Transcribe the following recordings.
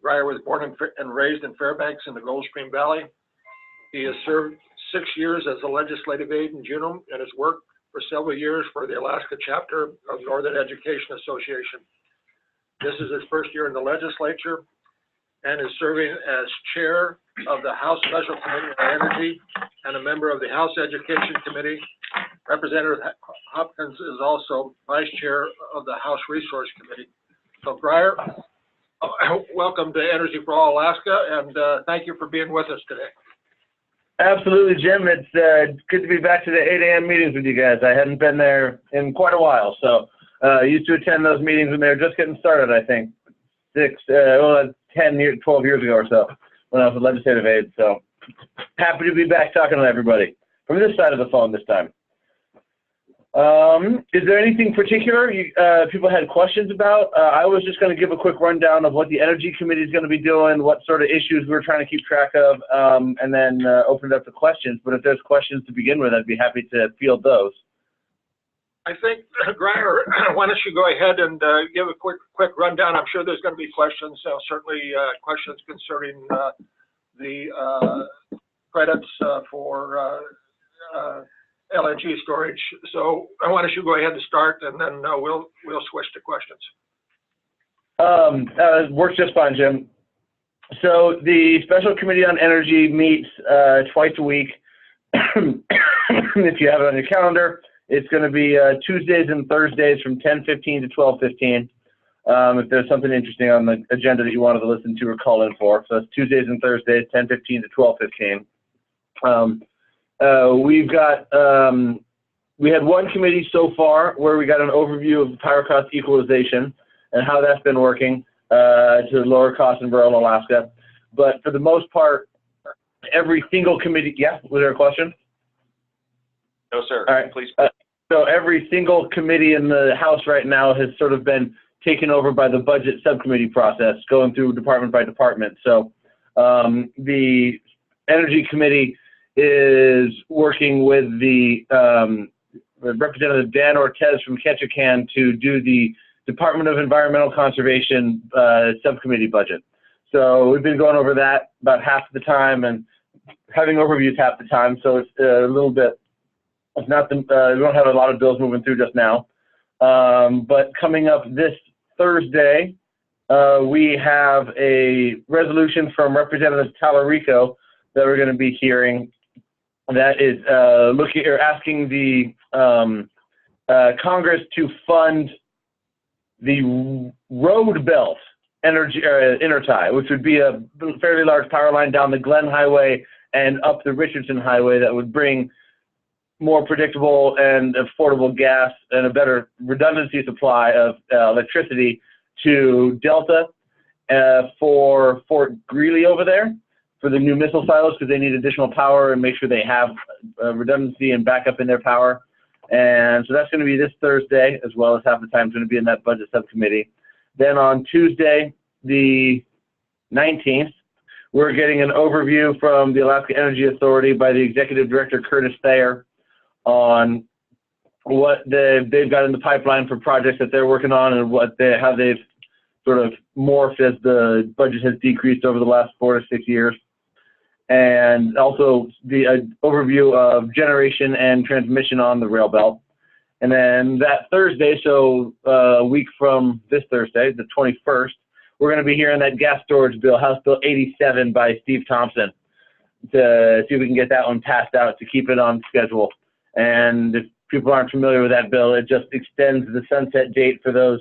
Grier was born and raised in Fairbanks in the Gold Stream Valley. He has served 6 years as a legislative aide in Juneau and has worked for several years for the Alaska chapter of Northern Education Association. This is his first year in the legislature and is serving as chair of the House Special Committee on Energy and a member of the House Education Committee. Representative Hopkins is also vice chair of the House Resource Committee. So Grier, welcome to Energy for All Alaska, and thank you for being with us today. Absolutely, Jim. It's good to be back to the 8 a.m. meetings with you guys. I hadn't been there in quite a while, so used to attend those meetings when they were just getting started, I think, 12 years ago or so, when I was a legislative aide. So happy to be back talking to everybody from this side of the phone this time. Is there anything particular people had questions about? I was just going to give a quick rundown of what the Energy Committee is going to be doing, what sort of issues we're trying to keep track of, and then open it up to questions. But if there's questions to begin with, I'd be happy to field those. I think, Grier, why don't you go ahead and give a quick rundown. I'm sure there's going to be questions, certainly questions concerning the credits for LNG storage. So why don't you go ahead and start, and then we'll switch to questions. Works just fine, Jim. So the Special Committee on Energy meets twice a week. If you have it on your calendar, it's going to be Tuesdays and Thursdays from 10:15 to 12:15. If there's something interesting on the agenda that you wanted to listen to or call in for. So it's Tuesdays and Thursdays, 10:15 to 12:15. We had one committee so far where we got an overview of power cost equalization and how that's been working to lower costs in rural Alaska. But for the most part, every single committee, yeah, was there a question? No, sir. All right. Please. So every single committee in the House right now has sort of been taken over by the budget subcommittee process, going through department by department. So the Energy Committee is working with the Representative Dan Ortez from Ketchikan to do the Department of Environmental Conservation subcommittee budget. So we've been going over that about half the time and having overviews half the time. So it's a little bit, it's not the, we don't have a lot of bills moving through just now. But coming up this Thursday, we have a resolution from Representative Tallarico that we're going to be hearing that is asking the Congress to fund the road belt energy intertie, which would be a fairly large power line down the Glen Highway and up the Richardson Highway that would bring more predictable and affordable gas and a better redundancy supply of electricity to Delta for Fort Greely over there for the new missile silos, because they need additional power and make sure they have redundancy and backup in their power. And so that's going to be this Thursday, as well as half the time it's going to be in that budget subcommittee. Then on Tuesday, the 19th, we're getting an overview from the Alaska Energy Authority by the Executive Director, Curtis Thayer, on what they've got in the pipeline for projects that they're working on and how they've sort of morphed as the budget has decreased over the last 4 to 6 years. And also the overview of generation and transmission on the rail belt. And then that Thursday, so a week from this Thursday, the 21st, we're going to be hearing that gas storage bill, House Bill 87 by Steve Thompson, to see if we can get that one passed out to keep it on schedule. And if people aren't familiar with that bill, it just extends the sunset date for those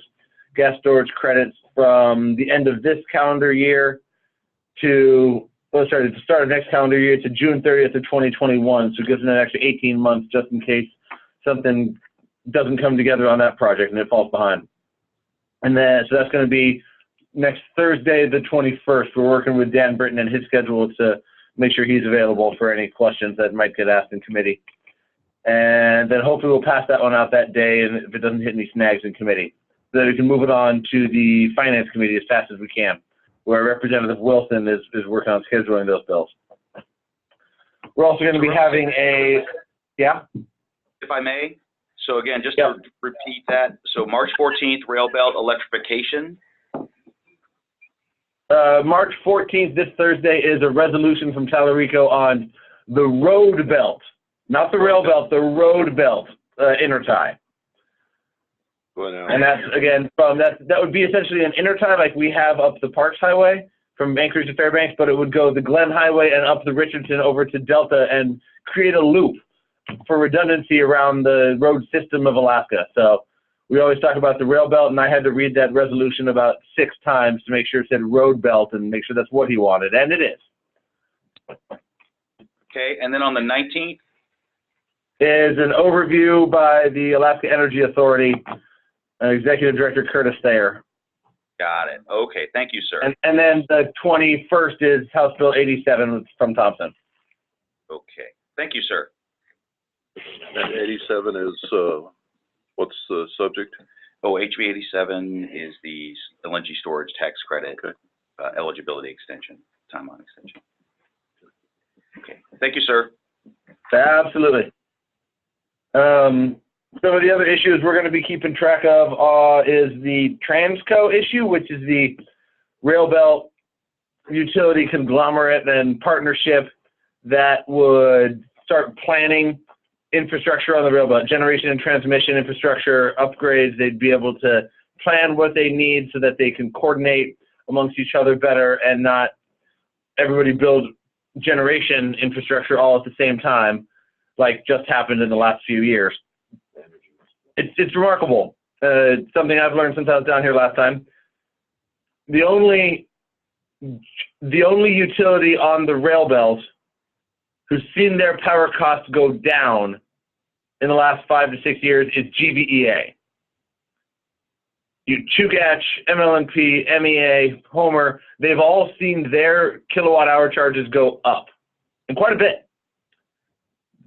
gas storage credits from the end of this calendar year to, the start of next calendar year to June 30th of 2021. So it gives them an extra 18 months just in case something doesn't come together on that project and it falls behind. And then, so that's going to be next Thursday, the 21st. We're working with Dan Britton and his schedule to make sure he's available for any questions that might get asked in committee. And then hopefully we'll pass that one out that day, and if it doesn't hit any snags in committee, so that we can move it on to the Finance Committee as fast as we can, where Representative Wilson is working on scheduling those bills. We're also going to be having a, yeah? If I may, so again, just to repeat that, so March 14th, rail belt electrification. March 14th, this Thursday, is a resolution from Tallarico on the road belt, not the rail belt, the road belt intertie. And that's, again, that would be essentially an intertie like we have up the Parks Highway from Anchorage to Fairbanks, but it would go the Glen Highway and up the Richardson over to Delta and create a loop for redundancy around the road system of Alaska. So we always talk about the rail belt, and I had to read that resolution about 6 times to make sure it said road belt and make sure that's what he wanted, and it is. Okay, and then on the 19th? Is an overview by the Alaska Energy Authority, Executive Director Curtis Thayer. Got it. Okay, thank you, sir. And then the 21st is House Bill 87 from Thompson. Okay, thank you, sir. And 87 is, what's the subject? Oh, HB 87 is the LNG storage tax credit, Okay. Eligibility extension, timeline extension. Okay, thank you, sir. Absolutely. Some of the other issues we're going to be keeping track of is the Transco issue, which is the rail belt utility conglomerate and partnership that would start planning infrastructure on the rail belt, generation and transmission infrastructure upgrades. They'd be able to plan what they need so that they can coordinate amongst each other better and not everybody build generation infrastructure all at the same time, like just happened in the last few years. It's remarkable. Something I've learned since I was down here last time. The only utility on the rail belt who's seen their power costs go down in the last 5 to 6 years is GVEA. Chugach, MLNP, MEA, Homer, they've all seen their kilowatt hour charges go up, and quite a bit.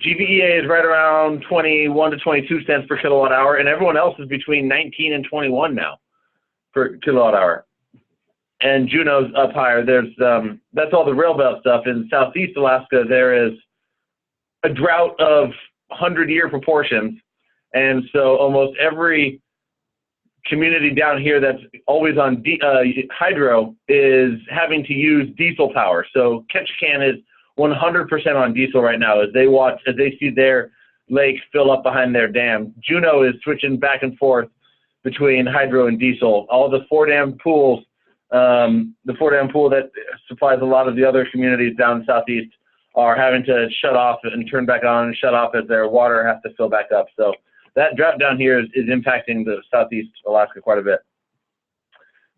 GVEA is right around 21 to 22 cents per kilowatt hour, and everyone else is between 19 and 21 now per kilowatt hour. And Juneau's up higher. There's that's all the rail belt stuff. In Southeast Alaska, there is a drought of 100-year proportions, and so almost every community down here that's always on hydro is having to use diesel power. So Ketchikan is 100% on diesel right now as they see their lake fill up behind their dam. Juneau is switching back and forth between hydro and diesel. All the 4-dam pools, the 4-dam pool that supplies a lot of the other communities down southeast, are having to shut off and turn back on and shut off as their water has to fill back up. So that drought down here is impacting the southeast Alaska quite a bit.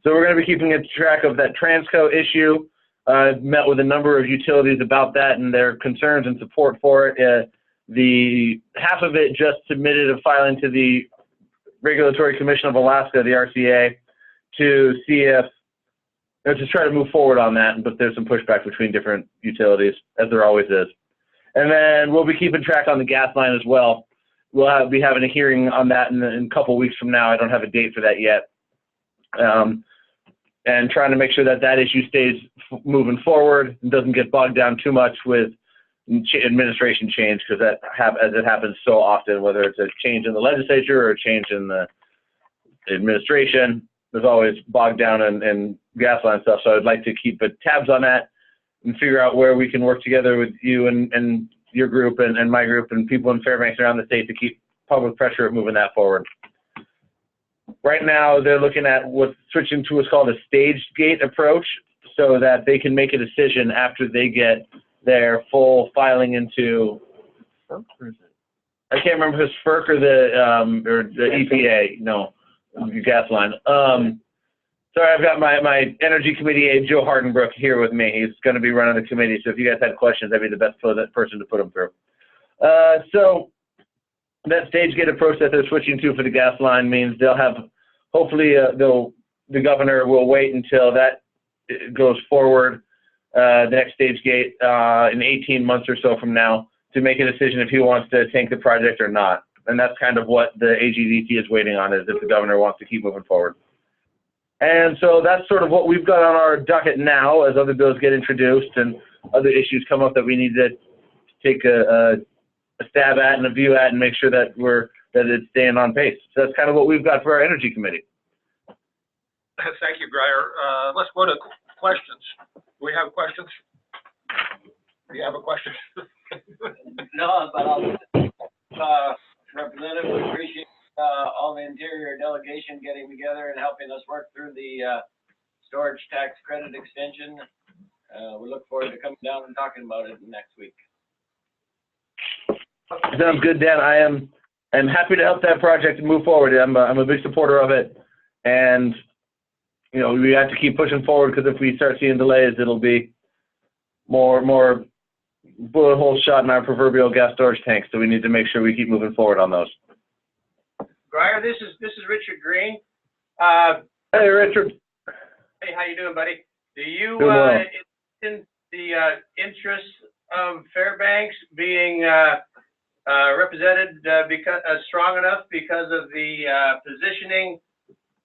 So we're going to be keeping a track of that Transco issue. I've met with a number of utilities about that and their concerns and support for it. The half of it just submitted a filing to the Regulatory Commission of Alaska, the RCA, to see if, to try to move forward on that, but there's some pushback between different utilities, as there always is. And then we'll be keeping track on the gas line as well. We'll be having a hearing on that in a couple weeks from now. I don't have a date for that yet. And trying to make sure that that issue stays moving forward and doesn't get bogged down too much with administration change, because that as it happens so often, whether it's a change in the legislature or a change in the administration, there's always bogged down in gas line stuff. So I'd like to keep tabs on that and figure out where we can work together with you and your group and my group and people in Fairbanks around the state to keep public pressure of moving that forward. Right now, they're looking at switching to what's called a staged gate approach, so that they can make a decision after they get their full filing into, I can't remember if it's FERC or the EPA, no, the gas line. Sorry, I've got my Energy Committee aide, Joe Hardenbrook, here with me. He's going to be running the committee, so if you guys had questions, I'd be the best person to put them through. So that stage gate approach that they're switching to for the gas line means they'll have, hopefully, the governor will wait until that goes forward, the next stage gate, in 18 months or so from now, to make a decision if he wants to tank the project or not. And that's kind of what the AGDT is waiting on, is if the governor wants to keep moving forward. And so that's sort of what we've got on our docket now as other bills get introduced and other issues come up that we need to take a stab at and a view at and make sure that it's staying on pace. So that's kind of what we've got for our Energy Committee. Thank you, Grier. Let's go to questions. Do we have questions? Do you have a question? No, but Representative, we appreciate all the Interior delegation getting together and helping us work through the storage tax credit extension. We look forward to coming down and talking about it next week. Sounds good, Dan. I'm happy to help that project move forward. I'm a big supporter of it, and you know, we have to keep pushing forward, because if we start seeing delays, it'll be more bullet hole shot in our proverbial gas storage tank. So we need to make sure we keep moving forward on those. Grier, this is Richard Green. Hey, Richard. Hey, how you doing, buddy? Do you Doing well. in the interests of Fairbanks being represented because strong enough because of the positioning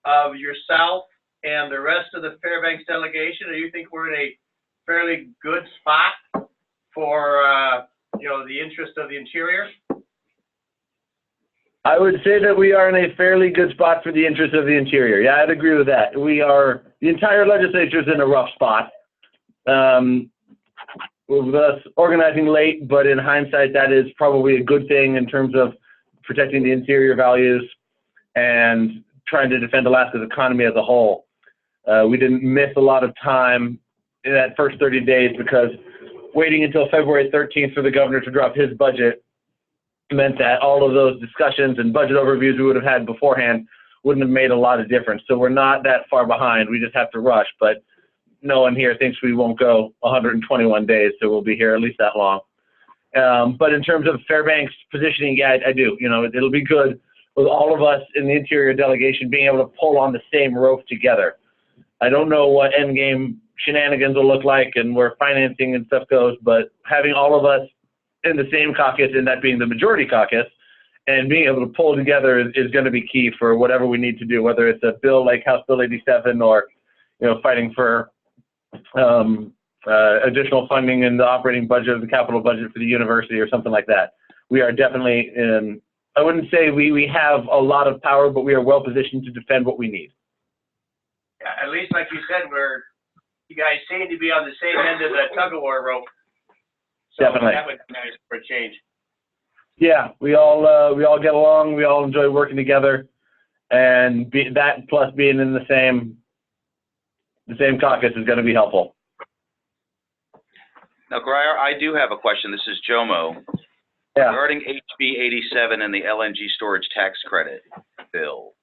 of yourself and the rest of the Fairbanks delegation? Or you think we're in a fairly good spot for you know, the interest of the Interior? I would say that we are in a fairly good spot for the interest of the Interior. Yeah, I'd agree with that. The entire legislature is in a rough spot. With us organizing late, but in hindsight, that is probably a good thing in terms of protecting the Interior values and trying to defend Alaska's economy as a whole. We didn't miss a lot of time in that first 30 days, because waiting until February 13th for the governor to drop his budget meant that all of those discussions and budget overviews we would have had beforehand wouldn't have made a lot of difference. So we're not that far behind. We just have to rush. But no one here thinks we won't go 121 days, so we'll be here at least that long. But in terms of Fairbanks positioning, yeah, I do. You know, it'll be good with all of us in the Interior delegation being able to pull on the same rope together. I don't know what endgame shenanigans will look like and where financing and stuff goes, but having all of us in the same caucus, and that being the majority caucus, and being able to pull together is going to be key for whatever we need to do, whether it's a bill like House Bill 87 or, you know, fighting for additional funding in the operating budget of the capital budget for the university or something like that. We are definitely in, I wouldn't say we have a lot of power, but we are well positioned to defend what we need. At least, like you said, you guys seem to be on the same end of the tug-of-war rope. So Definitely. That would be nice for a change. Yeah, we all get along. We all enjoy working together, and that plus being in the same caucus is going to be helpful. Now, Grier, I do have a question. This is Jomo. Yeah. Regarding HB 87 and the LNG storage tax credit bill,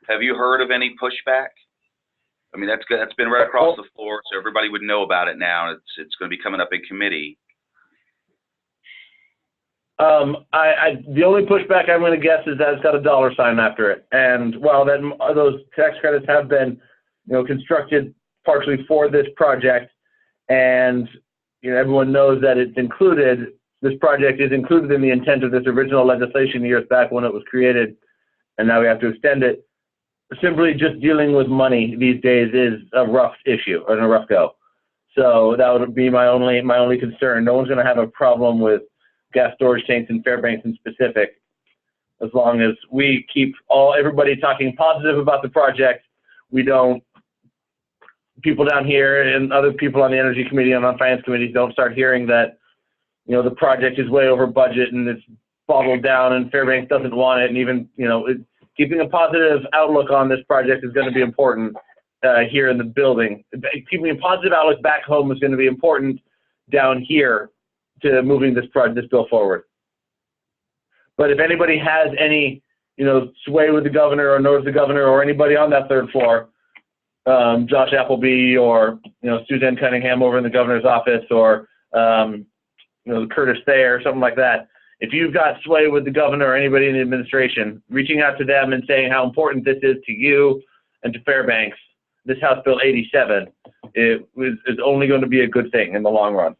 have you heard of any pushback? I mean, that's good. That's been right across the floor, so everybody would know about it now. It's going to be coming up in committee. The only pushback I'm going to guess is that it's got a dollar sign after it. And while those tax credits have been, you know, constructed partially for this project, and you know, everyone knows that it's included, this project is included in the intent of this original legislation years back when it was created, and now we have to extend it. Simply just dealing with money these days is a rough issue and a rough go. So that would be my only concern. No one's going to have a problem with gas storage tanks in Fairbanks in specific, as long as we keep everybody talking positive about the project. We don't, people down here and other people on the Energy Committee and on Finance Committees don't start hearing that, you know, the project is way over budget and it's bottled down and Fairbanks doesn't want it. And even, you know, keeping a positive outlook on this project is going to be important here in the building. Keeping a positive outlook back home is going to be important down here to moving this bill forward. But if anybody has any, you know, sway with the governor or knows the governor or anybody on that third floor, Josh Appleby or, you know, Suzanne Cunningham over in the governor's office or, you know, Curtis Thayer or something like that. If you've got sway with the governor or anybody in the administration, reaching out to them and saying how important this is to you and to Fairbanks, this House Bill 87 is only going to be a good thing in the long run.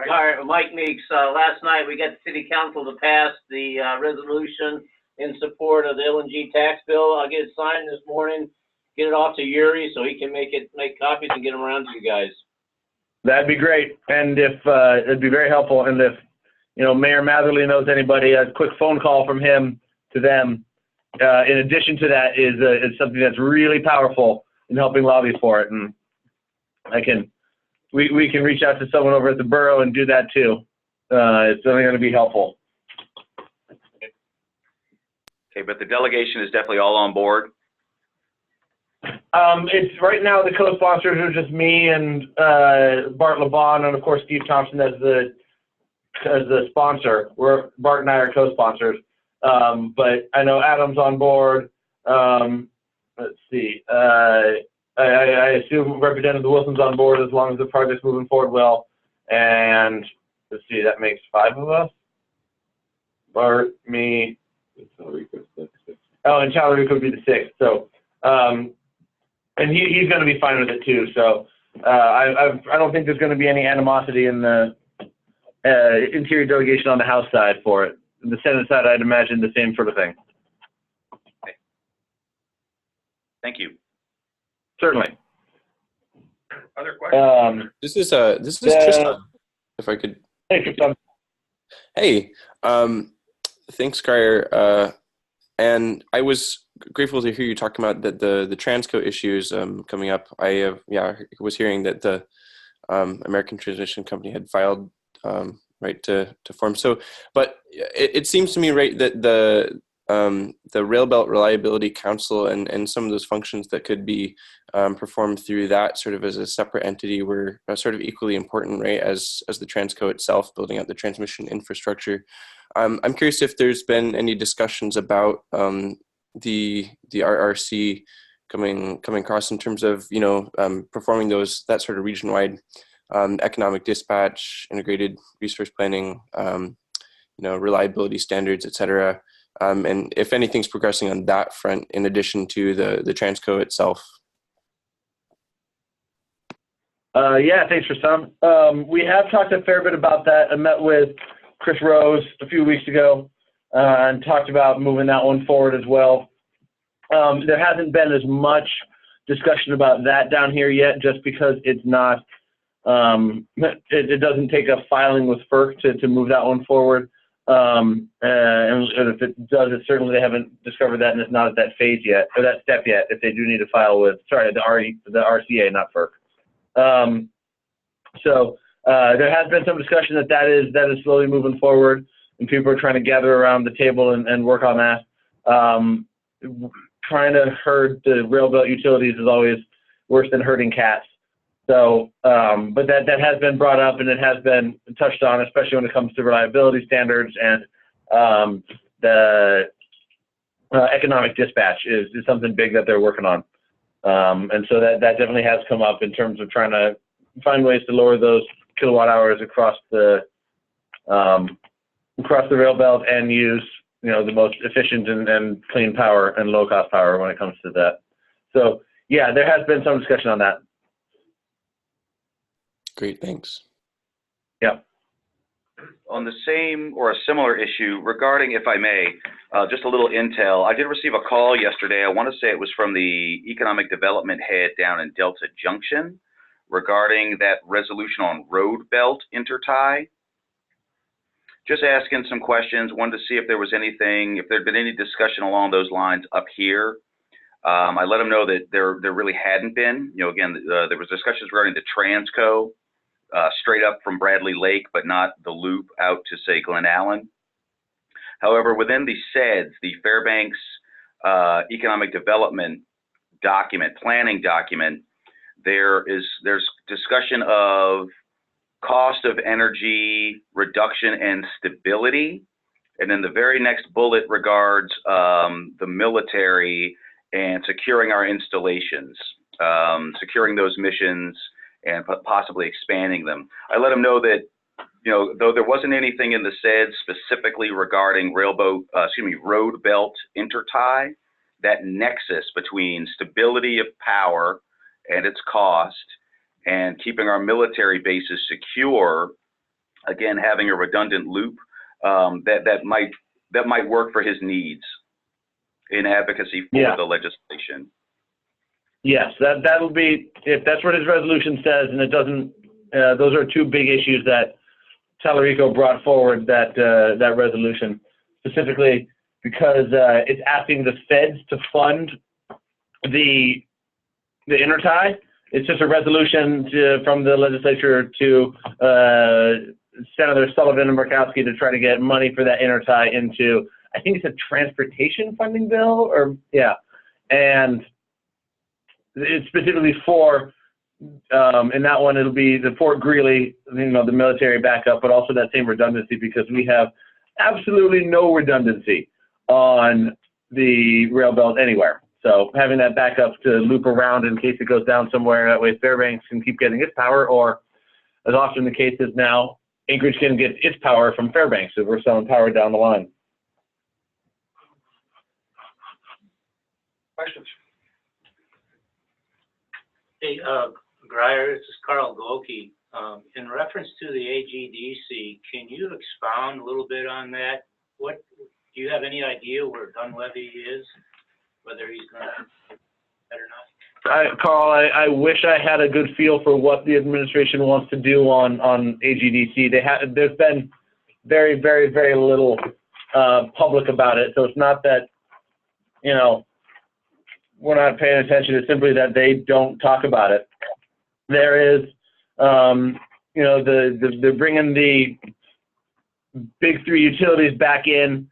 All right, Mike Meeks, last night we got the city council to pass the resolution in support of the LNG tax bill. I'll get it signed this morning, get it off to Yuri so he can make copies and get them around to you guys. That'd be great. And if it'd be very helpful. And if, you know, Mayor Matherly knows anybody, a quick phone call from him to them. In addition to that is something that's really powerful helping lobby for it. And we can reach out to someone over at the borough and do that too. It's only going to be helpful. Okay, but the delegation is definitely all on board. It's right now the co-sponsors are just me and Bart LeBon, and of course Steve Thompson as the sponsor. Bart and I are co-sponsors, but I know Adam's on board. Let's see. I assume Representative Wilson's on board as long as the project's moving forward well. And let's see, that makes 5 of us. Bart, me. Oh, and Thayer could be the 6th. So, and he's going to be fine with it too. So, I don't think there's going to be any animosity in the interior delegation on the House side for it. The Senate side, I'd imagine the same sort of thing. Okay. Thank you. Certainly. Other questions? This is Tristan, if I could. Hey, Tristan. Hey, thanks, Grier. And I was grateful to hear you talking about the Transco issues coming up. I was hearing that the American Transmission Company had filed right to form. So, but it seems to me, right, that the Railbelt Reliability Council and some of those functions that could be performed through that sort of as a separate entity were sort of equally important, right, as the Transco itself, building out the transmission infrastructure. I'm curious if there's been any discussions about the RRC coming across in terms of, performing that sort of region-wide economic dispatch, integrated resource planning, reliability standards, et cetera. And if anything's progressing on that front in addition to the Transco itself. Yeah, thanks for some. We have talked a fair bit about that. I met with Chris Rose a few weeks ago and talked about moving that one forward as well. There hasn't been as much discussion about that down here yet, just because it's not, it doesn't take a filing with FERC to move that one forward. And if it does, certainly they haven't discovered that, and it's not at that phase yet, or that step yet, if they do need to file with, the RCA, not FERC. So there has been some discussion that is slowly moving forward, and people are trying to gather around the table and work on that. Trying to herd the railbelt utilities is always worse than herding cats. So, but that has been brought up, and it has been touched on, especially when it comes to reliability standards, and the economic dispatch is something big that they're working on. And so that definitely has come up in terms of trying to find ways to lower those kilowatt hours across the rail belt and use the most efficient and clean power and low cost power when it comes to that. So yeah, there has been some discussion on that. Great, thanks. Yeah. On the same or a similar issue regarding, if I may, just a little intel. I did receive a call yesterday. I want to say it was from the economic development head down in Delta Junction regarding that resolution on road belt intertie. Just asking some questions. Wanted to see if there was anything, if there'd been any discussion along those lines up here. I let them know that there really hadn't been. Again, there was discussions regarding the Transco straight up from Bradley Lake, but not the loop out to, say, Glen Allen. However, within the SEDS, the Fairbanks Economic Development document, planning document, there's discussion of cost of energy reduction and stability. And then the very next bullet regards the military and securing our installations, securing those missions and possibly expanding them. I let them know that, though there wasn't anything in the SEDS specifically regarding road belt intertie, that nexus between stability of power and its cost and keeping our military bases secure, again, having a redundant loop, that might work for his needs in advocacy for the legislation. Yes, that'll be, if that's what his resolution says, and it doesn't, those are two big issues that Tallarico brought forward, that resolution, specifically because it's asking the feds to fund the the intertie. It's just a resolution from the legislature to Senator Sullivan and Murkowski to try to get money for that intertie into, I think it's a transportation funding bill, or yeah, and it's specifically for, in that one it'll be the Fort Greely, you know, the military backup, but also that same redundancy, because we have absolutely no redundancy on the rail belt anywhere. So having that backup to loop around in case it goes down somewhere, that way Fairbanks can keep getting its power, or as often the case is now, Anchorage can get its power from Fairbanks if we're selling power down the line. Questions? Hey, Grier, this is Carl Golke. In reference to the AGDC, can you expound a little bit on that? Do you have any idea where Dunleavy is, whether he's going to that or not? Carl, I wish I had a good feel for what the administration wants to do on AGDC. There's been very, very, very little public about it, so it's not that, you know, we're not paying attention. It's simply that they don't talk about it. There is, you know, they're bringing the big three utilities back in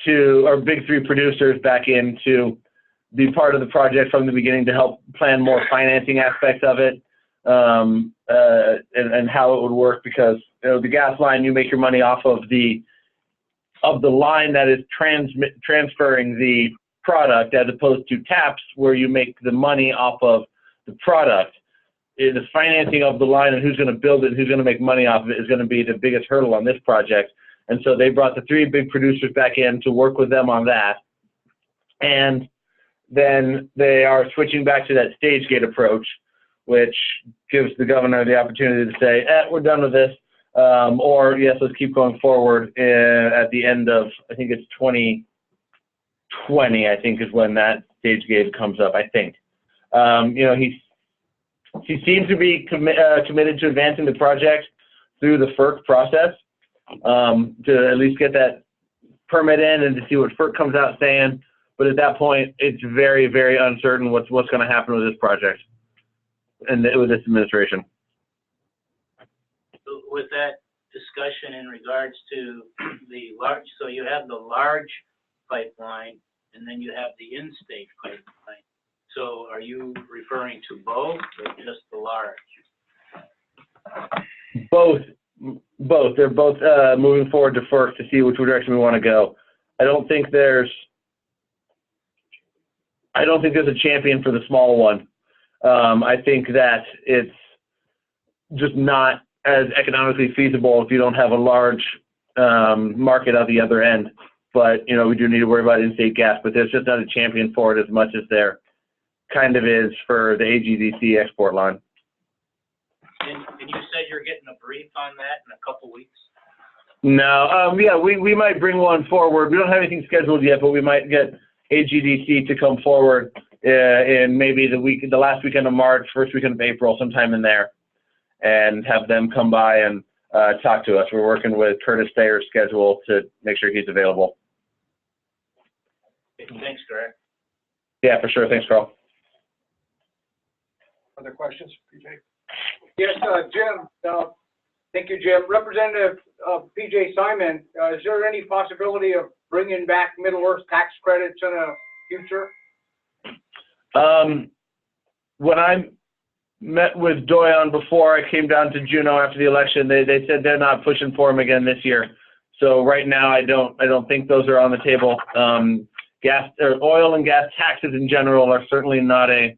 or big three producers back in to be part of the project from the beginning to help plan more financing aspects of it, and how it would work, because, you know, the gas line, you make your money off of the line that is transferring the product, as opposed to taps where you make the money off of the product. The financing of the line and who's going to build it, who's going to make money off of it, is going to be the biggest hurdle on this project. And so they brought the three big producers back in to work with them on that. And then they are switching back to that stage gate approach, which gives the governor the opportunity to say, we're done with this, or yes, let's keep going forward at the end of, I think it's 2020, I think is when that stage gate comes up, I think. You know, he seems to be committed to advancing the project through the FERC process, to at least get that permit in and to see what FERC comes out saying. But at that point, it's very, very uncertain what's going to happen with this project and with this administration. With that discussion in regards to the large, so you have the large pipeline and then you have the in-state pipeline. So are you referring to both or just the large? Both. They're both moving forward to FERC to see which direction we want to go. I don't think there's a champion for the small one. I think that it's just not as economically feasible if you don't have a large market on the other end. But, you know, we do need to worry about in-state gas, but there's just not a champion for it as much as there kind of is for the AGDC export line. And you said you're getting a brief on that in a couple weeks? No, yeah, we might bring one forward. We don't have anything scheduled yet, but we might get AGDC to come forward in maybe the last weekend of March, first weekend of April, sometime in there, and have them come by and talk to us. We're working with Curtis Thayer's schedule to make sure he's available. Thanks, Greg. Yeah, for sure. Thanks, Carl. Other questions, PJ? Yes, Jim. Thank you, Jim. Representative PJ Simon, is there any possibility of bringing back Middle Earth tax credits in the future? When I met with Doyon before I came down to Juneau after the election, they said they're not pushing for them again this year. So right now, I don't think those are on the table. Gas or oil and gas taxes in general are certainly not a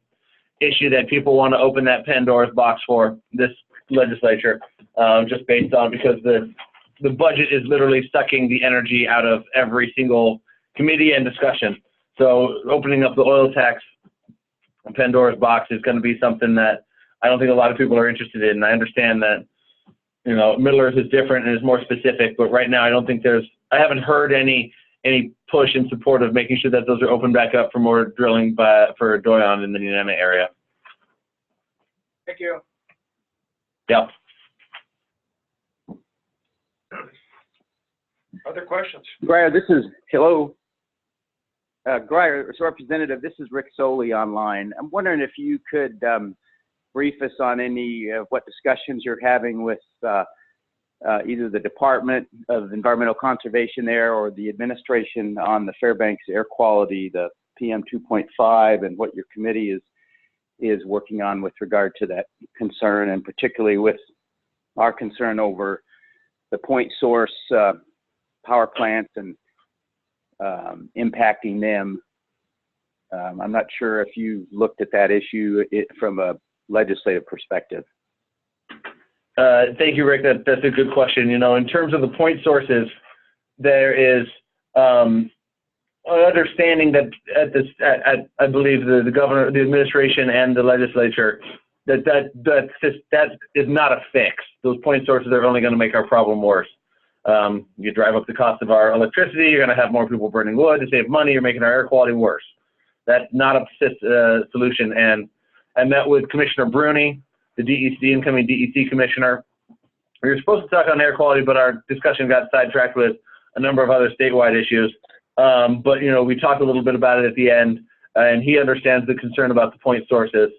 issue that people want to open that Pandora's box for this legislature, just based on, because the budget is literally sucking the energy out of every single committee and discussion. So opening up the oil tax Pandora's box is going to be something that I don't think a lot of people are interested in. And I understand that, you know, Middle Earth is different and is more specific, but right now I haven't heard any push in support of making sure that those are opened back up for more drilling for Doyon in the Nenana area. Thank you. Yeah. Other questions? Grier, hello. Grier, Representative, this is Rick Soley online. I'm wondering if you could brief us on any of what discussions you're having with either the Department of Environmental Conservation there or the administration on the Fairbanks air quality, the PM 2.5, and what your committee is working on with regard to that concern, and particularly with our concern over the point source power plants and impacting them. I'm not sure if you looked at that issue from a legislative perspective. Thank you, Rick. That's a good question. You know, in terms of the point sources, there is an understanding that I believe the governor, the administration, and the legislature that is not a fix. Those point sources are only going to make our problem worse. You drive up the cost of our electricity, you're going to have more people burning wood to save money, you're making our air quality worse. That's not a solution. And I met with Commissioner Bruni, the incoming DEC commissioner. We were supposed to talk on air quality, but our discussion got sidetracked with a number of other statewide issues. But, you know, we talked a little bit about it at the end, and he understands the concern about the point sources.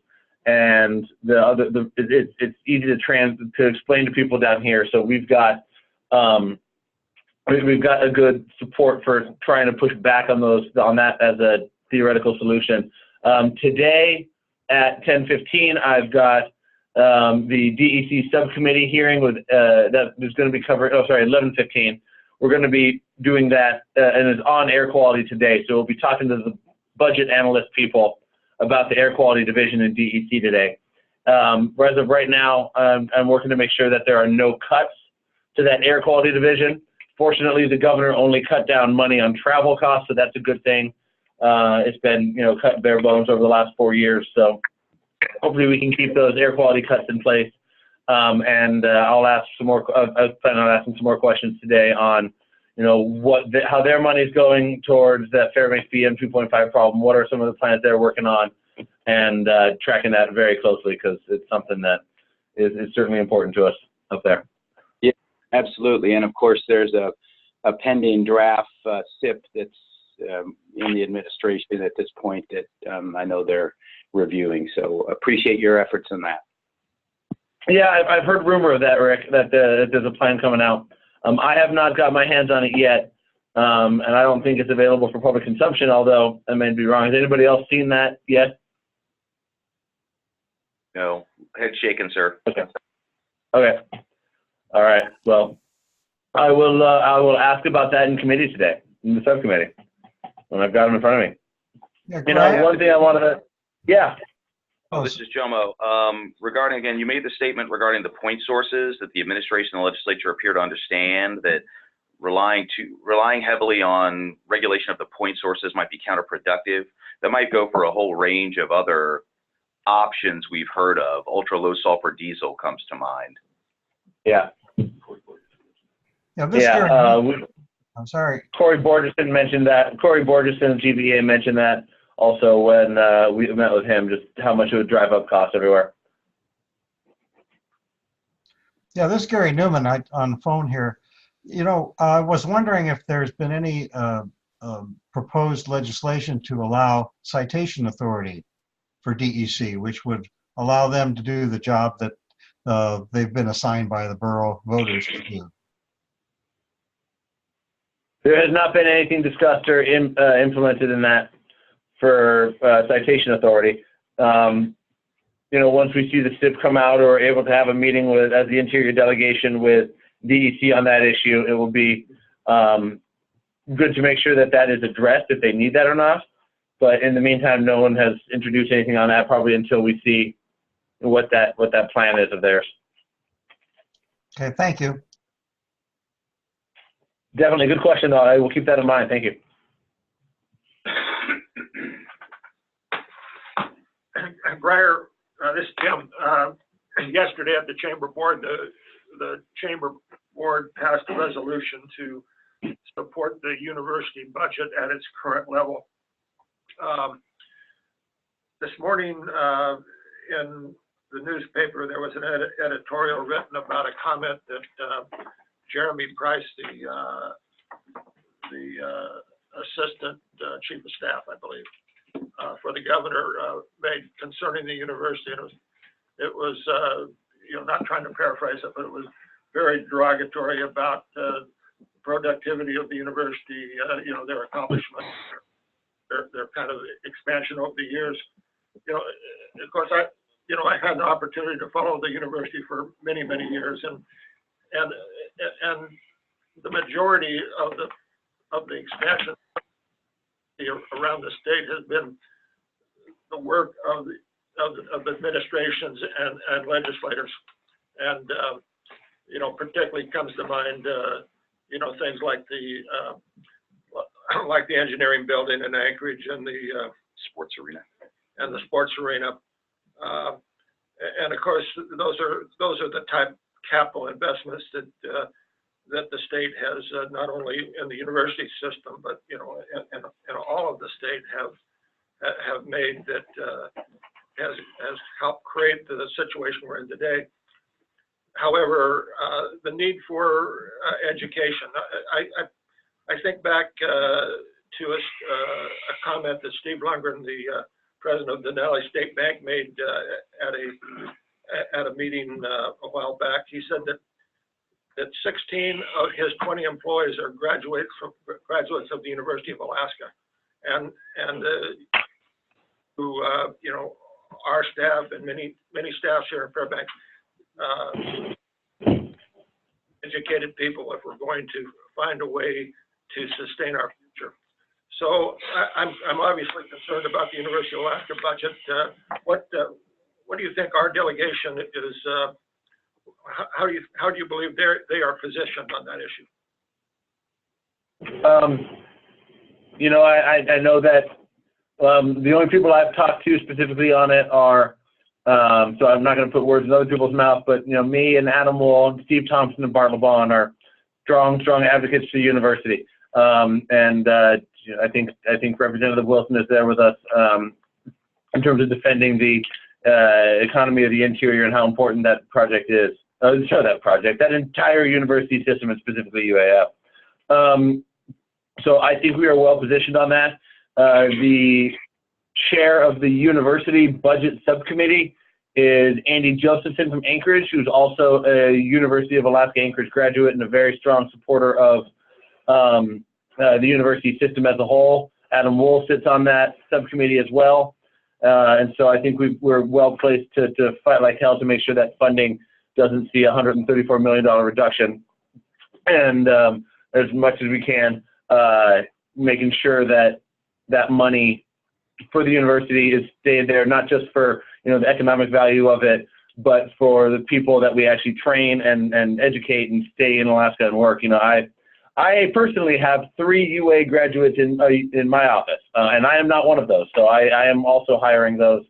And it's easy to explain to people down here. So we've got a good support for trying to push back on that as a theoretical solution. Today at 10:15, I've got the DEC subcommittee hearing with that is going to be covered. Oh, sorry, 11:15. We're going to be doing that, and it's on air quality today. So we'll be talking to the budget analyst people about the air quality division in DEC today. As of right now, I'm working to make sure that there are no cuts to that air quality division. Fortunately, the governor only cut down money on travel costs, so that's a good thing. It's been, you know, cut bare bones over the last 4 years, so hopefully we can keep those air quality cuts in place. I'll ask some more. I plan on asking some more questions today on, you know, how their money is going towards that Fairbanks PM 2.5 problem. What are some of the plans they're working on, and tracking that very closely because it's something that is certainly important to us up there. Yeah, absolutely. And of course, there's a pending draft SIP that's in the administration at this point that I know they're reviewing. So appreciate your efforts in that. Yeah, I've heard rumor of that, Rick, that there's a plan coming out. I have not got my hands on it yet, and I don't think it's available for public consumption, although I may be wrong. Has anybody else seen that yet? No. Head shaking, sir. Okay. Okay. All right. Well, I will ask about that in committee today, in the subcommittee, when I've got them in front of me. Yeah, you know, one thing I wanted to, yeah. Oh, this is Jomo. Regarding, again, you made the statement regarding the point sources that the administration and the legislature appear to understand that relying heavily on regulation of the point sources might be counterproductive. That might go for a whole range of other options we've heard of. Ultra low sulfur diesel comes to mind. Yeah. Yeah, I'm sorry. Corey Borgeson mentioned that. Corey Borgeson, GBA, mentioned that also when we met with him, just how much it would drive up costs everywhere. Yeah, this is Gary Newman on the phone here. You know, I was wondering if there's been any proposed legislation to allow citation authority for DEC, which would allow them to do the job that they've been assigned by the borough voters to do. There has not been anything discussed or implemented in that for citation authority. You know, once we see the SIP come out or able to have a meeting with, as the Interior delegation with DEC on that issue, it will be good to make sure that that is addressed if they need that or not. But in the meantime, no one has introduced anything on that probably until we see what that plan is of theirs. Okay, thank you. Definitely, good question though. I will keep that in mind. Thank you. Grier, this is Jim. Yesterday at the Chamber Board, the Chamber Board passed a resolution to support the university budget at its current level. This morning in the newspaper, there was an editorial written about a comment that Jeremy Price, the assistant chief of staff, I believe, for the governor made concerning the university. And it was not trying to paraphrase it, but it was very derogatory about the productivity of the university, their accomplishments, their kind of expansion over the years. Of course, I had the opportunity to follow the university for many, many years, and the majority of the expansion around the state has been the work of administrations and legislators, and particularly comes to mind things like the engineering building in Anchorage and the Sports arena. And the sports arena, and of course those are the type capital investments that the state has not only in the university system, but in all of the state have made that has helped create the situation we're in today. However, the need for education, I think back to a comment that Steve Lundgren, the president of the Denali State Bank, made at a meeting a while back. He said that 16 of his 20 employees are graduates of the University of Alaska, and who our staff and many staffs here in Fairbanks, educated people if we're going to find a way to sustain our future. So I'm obviously concerned about the University of Alaska budget. What do you think our delegation is? How do you believe they are positioned on that issue? I know that the only people I've talked to specifically on it are, so I'm not going to put words in other people's mouth, but me and Adam Wall, Steve Thompson, and Bart LeBon are strong advocates for the university. I think Representative Wilson is there with us in terms of defending the economy of the interior and how important that project is. That entire university system, and specifically UAF. So I think we are well positioned on that. The chair of the university budget subcommittee is Andy Josephson from Anchorage, who's also a University of Alaska Anchorage graduate and a very strong supporter of the university system as a whole. Adam Wool sits on that subcommittee as well. And so I think we're well placed to fight like hell to make sure that funding doesn't see a $134 million reduction. And as much as we can, making sure that money for the university is staying there, not just for the economic value of it, but for the people that we actually train and educate and stay in Alaska and work. I personally have 3 UA graduates in my office, and I am not one of those. So I am also hiring those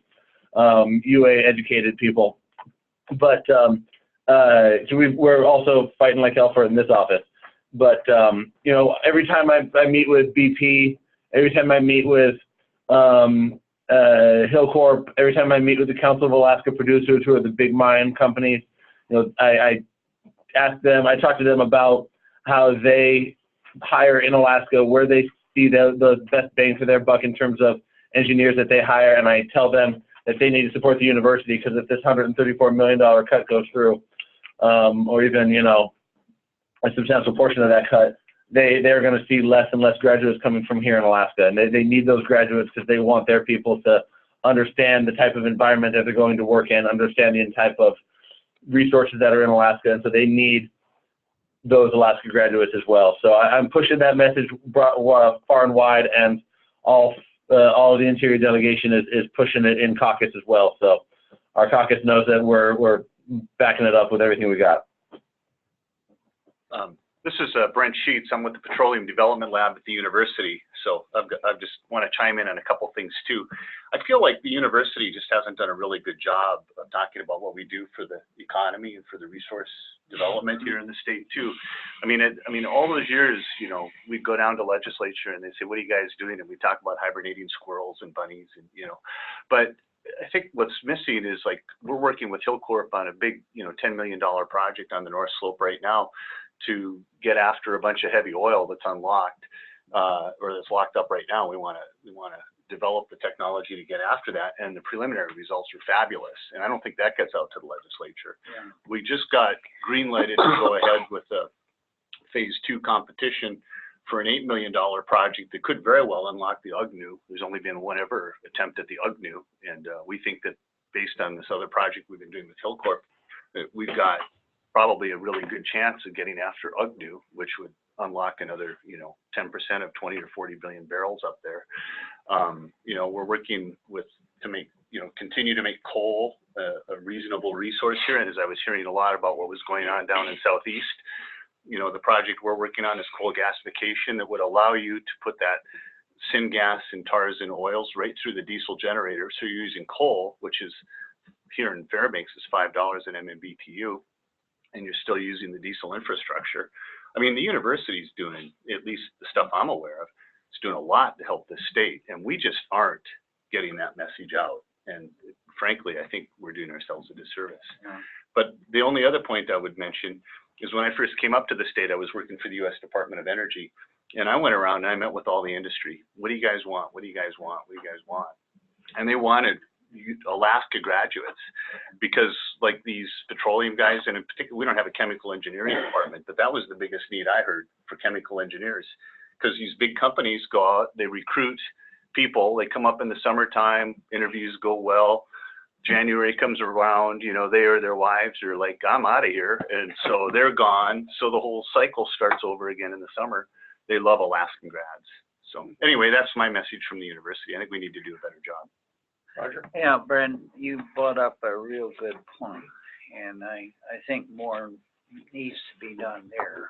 UA educated people. But so we're also fighting like hell for it in this office. But every time I meet with BP, every time I meet with Hillcorp, every time I meet with the Council of Alaska Producers, who are the big mine companies, I ask them, I talk to them about how they hire in Alaska, where they see the best bang for their buck in terms of engineers that they hire, and I tell them that they need to support the university, because if this $134 million cut goes through, or even a substantial portion of that cut, they're going to see less and less graduates coming from here in Alaska, and they need those graduates because they want their people to understand the type of environment that they're going to work in, understand the type of resources that are in Alaska, and so they need those Alaska graduates as well. So I'm pushing that message far and wide, and all of the interior delegation is pushing it in caucus as well. So our caucus knows that we're backing it up with everything we got. This is Brent Sheets. I'm with the Petroleum Development Lab at the university. So I just want to chime in on a couple things too. I feel like the university just hasn't done a really good job of talking about what we do for the economy and for the resource development here in the state too. I mean, all those years, we go down to legislature and they say, "What are you guys doing?" And we talk about hibernating squirrels and bunnies, and but I think what's missing is, like, we're working with Hillcorp on a big, $10 million project on the North Slope right now to get after a bunch of heavy oil that's unlocked. or that's locked up right now. We want to develop the technology to get after that, and the preliminary results are fabulous. And I don't think that gets out to the legislature. Yeah. We just got green lighted to go ahead with a phase 2 competition for an $8 million project that could very well unlock the UGNU. There's only been one ever attempt at the UGNU, and we think that based on this other project we've been doing with Hillcorp, that we've got probably a really good chance of getting after UGNU, which would unlock another, 10% of 20 or 40 billion barrels up there. We're working to make, continue to make coal a reasonable resource here. And as I was hearing a lot about what was going on down in Southeast, the project we're working on is coal gasification that would allow you to put that syngas and tars and oils right through the diesel generator. So you're using coal, which is here in Fairbanks is $5 an MMBTU, and you're still using the diesel infrastructure. I mean, the university's doing, at least the stuff I'm aware of, it's doing a lot to help the state, and we just aren't getting that message out. And frankly, I think we're doing ourselves a disservice. Yeah. But the only other point I would mention is when I first came up to the state, I was working for the U.S. Department of Energy, and I went around and I met with all the industry. What do you guys want? What do you guys want? What do you guys want? And they wanted Alaska graduates, because like these petroleum guys, and in particular, we don't have a chemical engineering department, but that was the biggest need I heard for chemical engineers, because these big companies go out, they recruit people, they come up in the summertime, interviews go well, January comes around, they or their wives are like, I'm out of here, and so they're gone, so the whole cycle starts over again in the summer. They love Alaskan grads. So anyway, that's my message from the university. I think we need to do a better job. Roger. Yeah, Brent, you brought up a real good point, and I think more needs to be done there.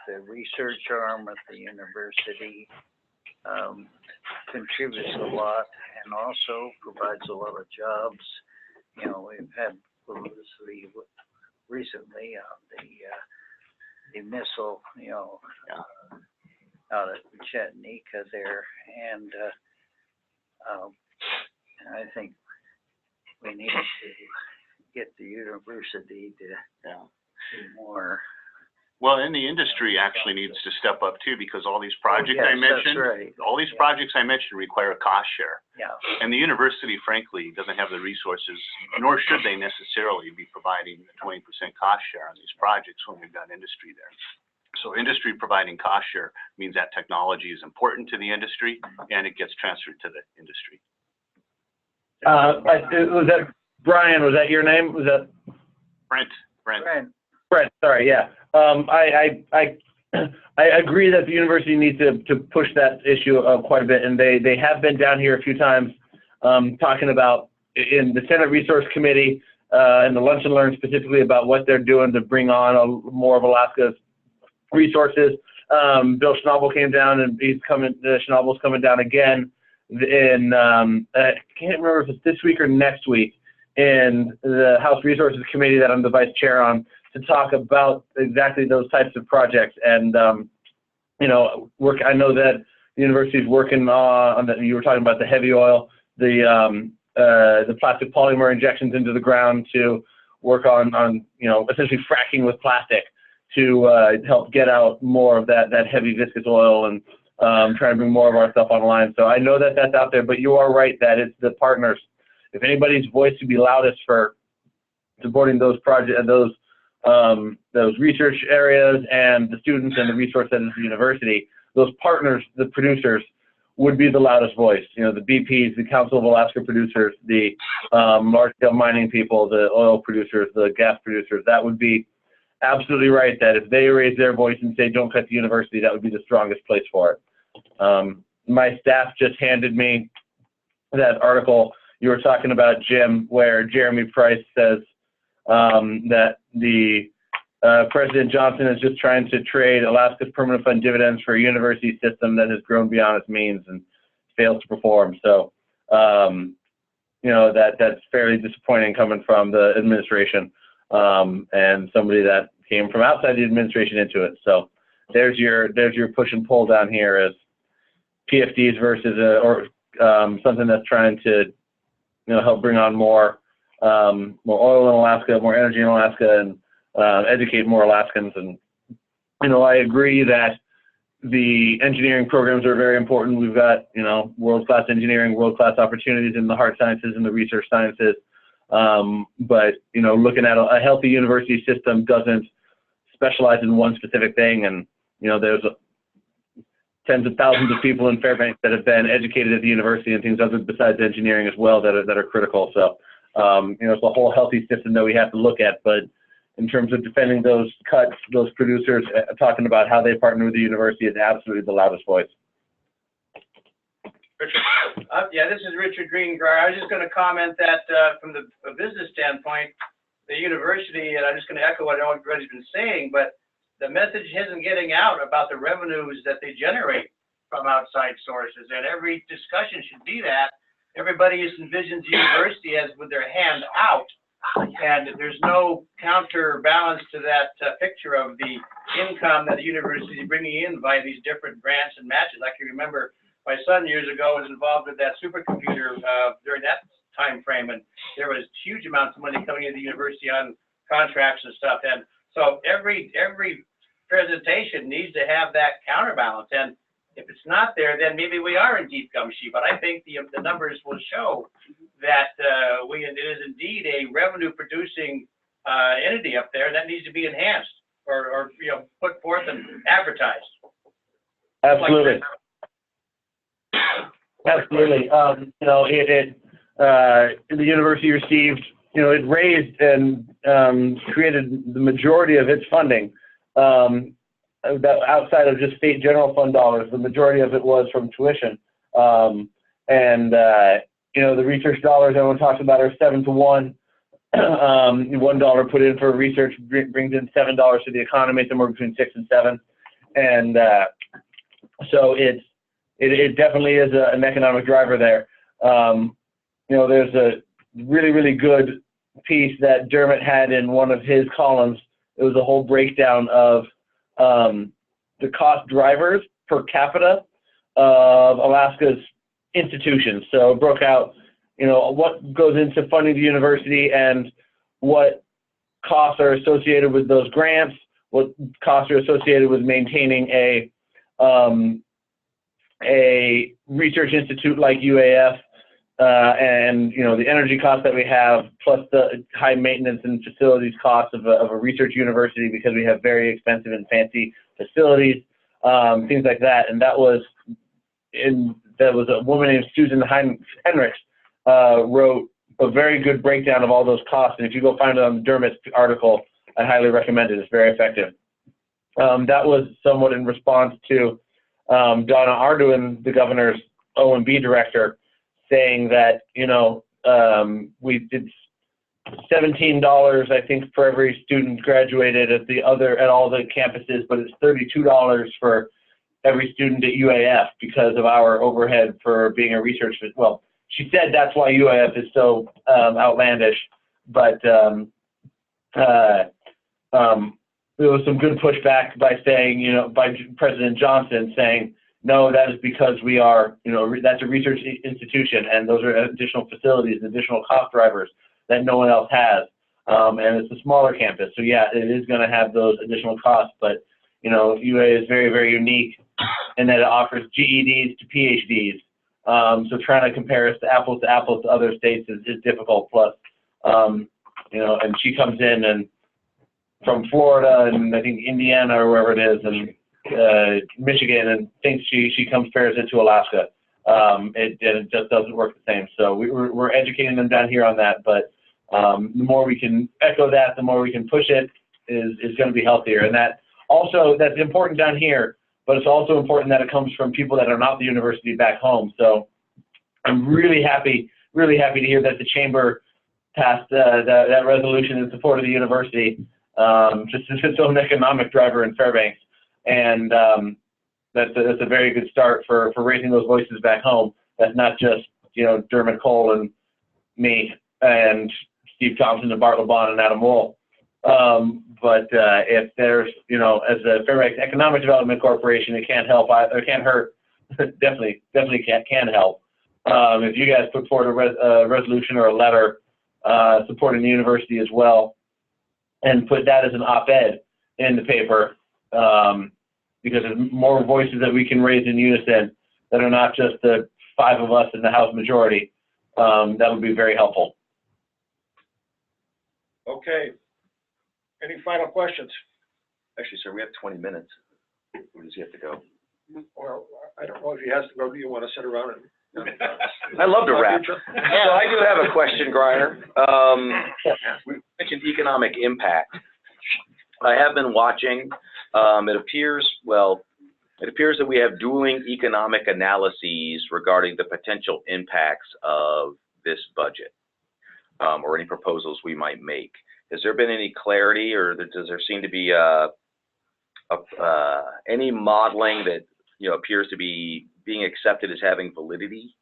The research arm at the university contributes a lot and also provides a lot of jobs. We've had publicity recently on the missile, out at Chattanooga there, and I think we need to get the university to do more. Well, and the industry actually needs to step up too, because all these projects I mentioned, all these projects I mentioned require a cost share. Yeah. And the university, frankly, doesn't have the resources, nor should they necessarily be providing a 20% cost share on these projects when we've got industry there. So industry providing cost share means that technology is important to the industry and it gets transferred to the industry. Was that Brian? Was that your name? Was that Brent? Brent, sorry, yeah. I agree that the university needs to push that issue quite a bit, and they have been down here a few times talking about in the Senate Resource Committee and the Lunch and Learn specifically about what they're doing to bring on more of Alaska's resources. Bill Schnabel came down, and Schnabel's coming down again in I can't remember if it's this week or next week in the House Resources Committee that I'm the vice chair on, to talk about exactly those types of projects. And I know that the university is working on that. You were talking about the heavy oil, the plastic polymer injections into the ground to work on essentially fracking with plastic to help get out more of that heavy viscous oil and try to bring more of our stuff online. So I know that that's out there, but you are right that it's the partners. If anybody's voice to be loudest for supporting those projects, those research areas and the students and the resource centers of the university, those partners, the producers, would be the loudest voice. The BPs, the Council of Alaska Producers, the large-scale mining people, the oil producers, the gas producers. That would be absolutely right, that if they raise their voice and say, don't cut the university, that would be the strongest place for it. My staff just handed me that article you were talking about, Jim, where Jeremy Price says that the President Johnson is just trying to trade Alaska's permanent fund dividends for a university system that has grown beyond its means and fails to perform. So, that's fairly disappointing coming from the administration and somebody that came from outside the administration into it. So there's your push and pull down here as PFDs versus something that's trying to help bring on more oil in Alaska, more energy in Alaska, and educate more Alaskans. And I agree that the engineering programs are very important. We've got, world-class engineering, world-class opportunities in the hard sciences and the research sciences. But, looking at a healthy university system doesn't specialize in one specific thing. And, there's tens of thousands of people in Fairbanks that have been educated at the university and things other besides engineering as well that are critical. So, it's a whole healthy system that we have to look at. But in terms of defending those cuts, those producers, talking about how they partner with the university is absolutely the loudest voice. Richard. Yeah, this is Richard Green, Grier. I was just going to comment that from the business standpoint, the university, and I'm just going to echo what everybody's been saying, but the message isn't getting out about the revenues that they generate from outside sources, and every discussion should be that. Everybody envisions the university as with their hand out, and there's no counterbalance to that picture of the income that the university is bringing in by these different grants and matches. I can remember my son years ago was involved with that supercomputer during that time frame, and there was huge amounts of money coming into the university on contracts and stuff. And so every presentation needs to have that counterbalance. And if it's not there, then maybe we are in deep gumshoe. But I think the numbers will show that it is indeed a revenue-producing entity up there that needs to be enhanced or put forth and advertised. Absolutely. Absolutely. The university received, it raised and created the majority of its funding outside of just state general fund dollars. The majority of it was from tuition. The research dollars everyone talks about are 7 to 1. $1 put in for research brings in $7 to the economy, somewhere between 6 and 7. And so it definitely is an economic driver there. There's a really, really good piece that Dermot had in one of his columns. It was a whole breakdown of the cost drivers per capita of Alaska's institutions. So it broke out, what goes into funding the university and what costs are associated with those grants, what costs are associated with maintaining a research institute like UAF, and the energy costs that we have, plus the high maintenance and facilities costs of a research university because we have very expensive and fancy facilities, things like that. And that was a woman named Susan Henricks wrote a very good breakdown of all those costs. And if you go find it on Dermot's article, I highly recommend it. It's very effective. That was somewhat in response to Donna Arduin, the governor's O&B director, saying that, we did $17, I think, for every student graduated at all the campuses, but it's $32 for every student at UAF because of our overhead for being a research. Well, she said that's why UAF is so outlandish, but there was some good pushback by saying, by President Johnson saying, no, that is because we are, that's a research institution, and those are additional facilities, additional cost drivers that no one else has. And it's a smaller campus. So yeah, it is going to have those additional costs, but, UA is very, very unique in that it offers GEDs to PhDs. So trying to compare us to apples to other states is difficult. Plus, and she comes in and from Florida and I think Indiana or wherever it is, and Michigan, and thinks she compares it to Alaska. It just doesn't work the same. So we're educating them down here on that, but the more we can echo that, the more we can push it is going to be healthier. And that's important down here, but it's also important that it comes from people that are not the university back home. So I'm really happy to hear that the chamber passed that resolution in support of the university, just as its own economic driver in Fairbanks. And that's a very good start for raising those voices back home. That's not just, Dermot Cole and me and Steve Thompson and Bart LeBon and Adam Wool. But if there's, as a Fairbanks Economic Development Corporation, it can't help, it can't hurt. definitely can help. If you guys put forward a resolution or a letter supporting the university as well, and put that as an op-ed in the paper, because there's more voices that we can raise in unison that are not just the 5 of us in the House majority. That would be very helpful. Okay. Any final questions? Actually, sir, we have 20 minutes. Where does he have to go? Well, I don't know if he has to go. Do you want to sit around and? I love to rap. Yeah, I do have a question, Grier. We mentioned economic impact. I have been watching. It appears that we have dueling economic analyses regarding the potential impacts of this budget, or any proposals we might make. Has there been any clarity, or does there seem to be any modeling that appears to be being accepted as having validity?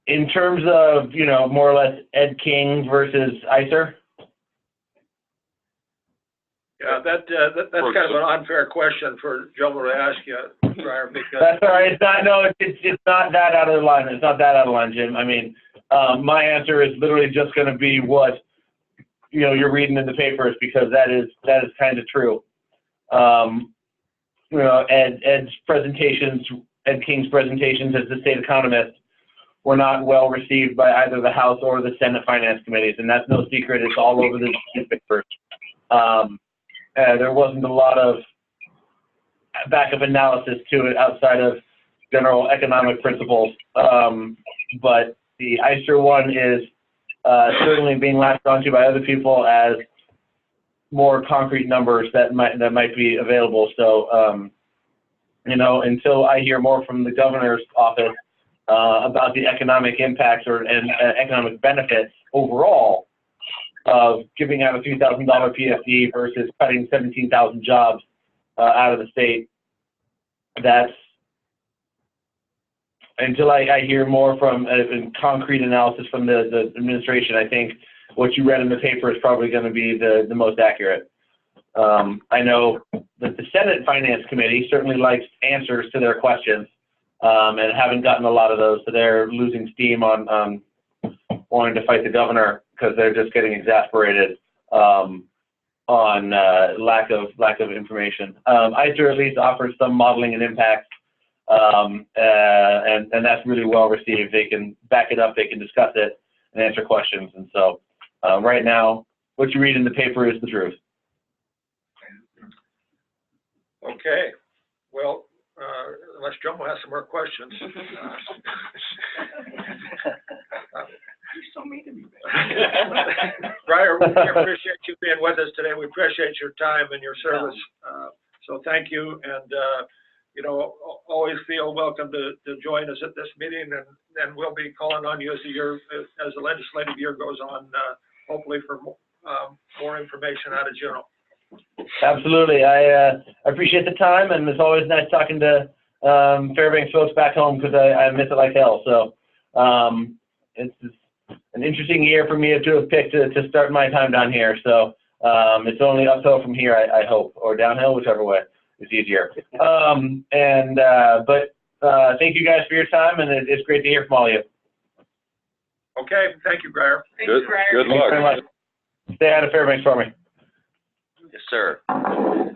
In terms of, more or less Ed King versus ICER? Yeah, that's kind of an unfair question for Joe to ask you, Grier, because. That's all right. It's not that out of the line. It's not that out of line, Jim. I mean, my answer is literally just going to be what, you're reading in the papers, because that is kind of true. Ed King's presentations as the state economist were not well received by either the House or the Senate Finance Committees, and that's no secret. It's all over the papers. There wasn't a lot of backup analysis to it outside of general economic principles, but the ICER one is certainly being latched onto by other people as more concrete numbers that might be available. So, until I hear more from the governor's office about the economic impacts and economic benefits overall of giving out a $3,000 PFD versus cutting 17,000 jobs out of the state, until I hear more from concrete analysis from the administration, I think what you read in the paper is probably going to be the most accurate. I know that the Senate Finance Committee certainly likes answers to their questions, and haven't gotten a lot of those, so they're losing steam on wanting to fight the governor because they're just getting exasperated on lack of information. ICER at least offers some modeling and impacts, and that's really well received. They can back it up, they can discuss it, and answer questions. And so right now, what you read in the paper is the truth. Okay. Well, unless Joe has some more questions. You're so mean to me, man. Grier, we appreciate you being with us today. We appreciate your time and your service. So thank you. And, always feel welcome to join us at this meeting. And we'll be calling on you as the legislative year goes on, hopefully for more information out of Juneau. Absolutely. I appreciate the time, and it's always nice talking to Fairbanks folks back home, because I miss it like hell. So it's an interesting year for me to have picked to start my time down here. So it's only uphill from here, I hope, or downhill, whichever way is easier. But thank you guys for your time, and it's great to hear from all of you. Okay. Thank you, Grier. Good luck. Very much. Stay out of Fairbanks for me. Yes, sir.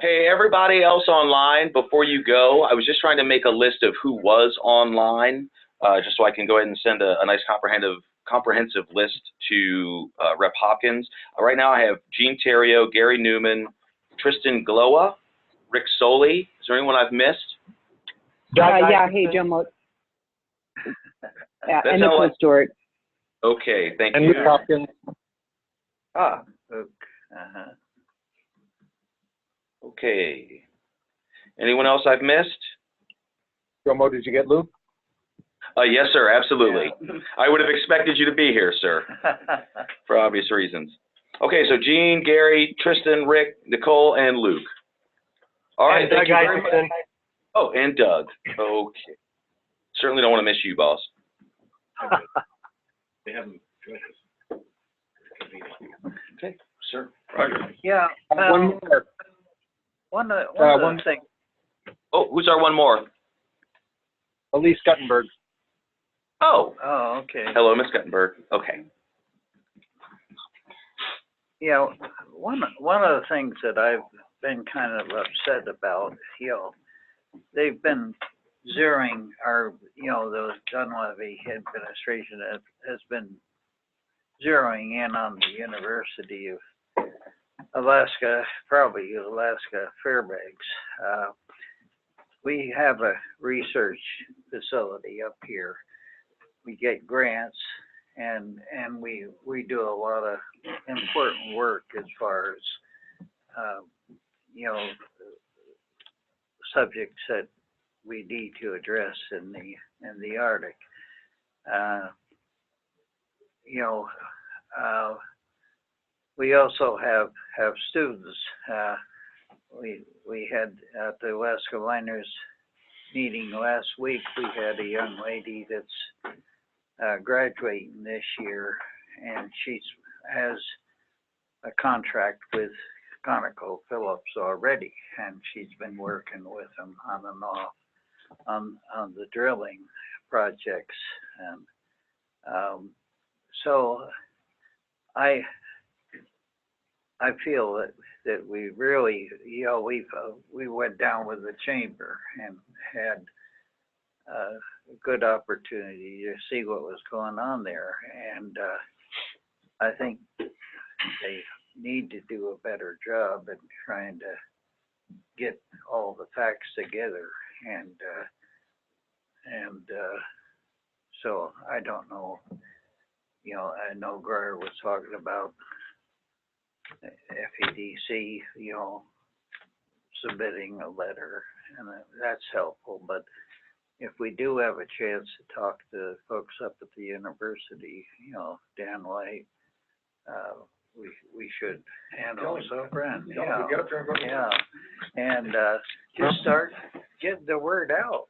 Hey, everybody else online, before you go, I was just trying to make a list of who was online, just so I can go ahead and send a nice comprehensive list to Rep. Hopkins. Right now I have Gene Theriault, Gary Newman, Tristan Gloa, Rick Soley. Is there anyone I've missed? Yeah, hey, Jim. Yeah, and Nicholas Stewart. Okay, thank and you. And Hopkins. Okay. Anyone else I've missed? Jomo, did you get Luke? Yes, sir, absolutely. Yeah. I would have expected you to be here, sir, for obvious reasons. Okay, so Gene, Gary, Tristan, Rick, Nicole, and Luke. All right, thank you very much. Oh, and Doug. Okay. Certainly don't want to miss you, boss. They haven't joined us. Okay, sir. Roger. Yeah. One more. One thing. Oh, who's our one more? Elise Guttenberg. Oh. Oh, okay. Hello, Miss Guttenberg. Okay. Yeah, one of the things that I've been kind of upset about, they've been zeroing our, the Dunleavy administration has been zeroing in on the University of Alaska, probably Alaska Fairbanks. We have a research facility up here. We get grants and we do a lot of important work as far as, subjects that we need to address in the Arctic. We also have students. We had at the Alaska Miners meeting last week, we had a young lady that's graduating this year, and she has a contract with ConocoPhillips already, and she's been working with them on and off on the drilling projects. And so I feel that we really, we went down with the chamber and had a good opportunity to see what was going on there. And I think they need to do a better job in trying to get all the facts together. And so I don't know, I know Grier was talking about FEDC, submitting a letter, and that's helpful. But if we do have a chance to talk to folks up at the university, Dan White, we should, and also Brent, and just start getting the word out.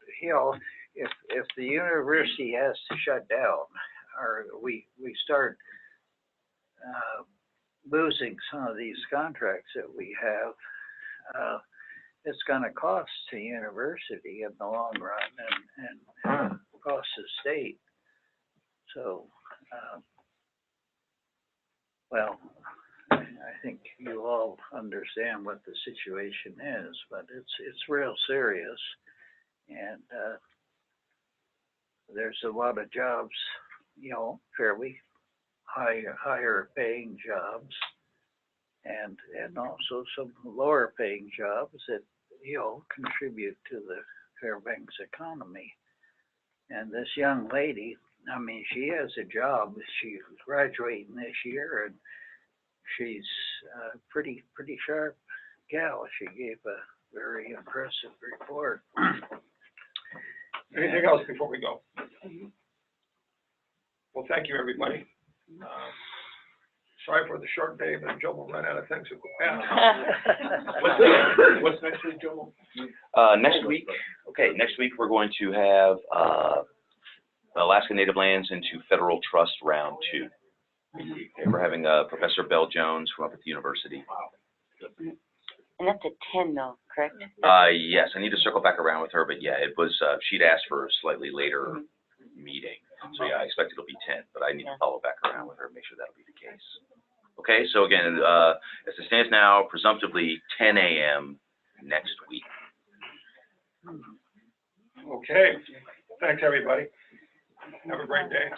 If the university has to shut down, or we start losing some of these contracts that we have, it's going to cost the university in the long run and cost the state. So, well, I think you all understand what the situation is, but it's real serious, and there's a lot of jobs, fairly higher paying jobs, and also some lower paying jobs that contribute to the Fairbanks economy. And this young lady, I mean, she has a job. She's graduating this year, and she's a pretty sharp gal. She gave a very impressive report. Anything else before we go? Well, thank you, everybody. Sorry for the short day, but Joe will run out of things to go past. What's next week, Joe? Next week we're going to have Alaska Native Lands into Federal Trust Round 2. Okay, we're having Professor Belle Jones from up at the university. And that's at 10 though, correct? Yes, I need to circle back around with her, but yeah, it was, she'd asked for a slightly later meeting. So yeah, I expect it'll be 10, but I need to follow back around with her and make sure that'll be the case. Okay, so again, as it stands now, presumptively 10 a.m. next week. Okay, thanks, everybody. Have a great day.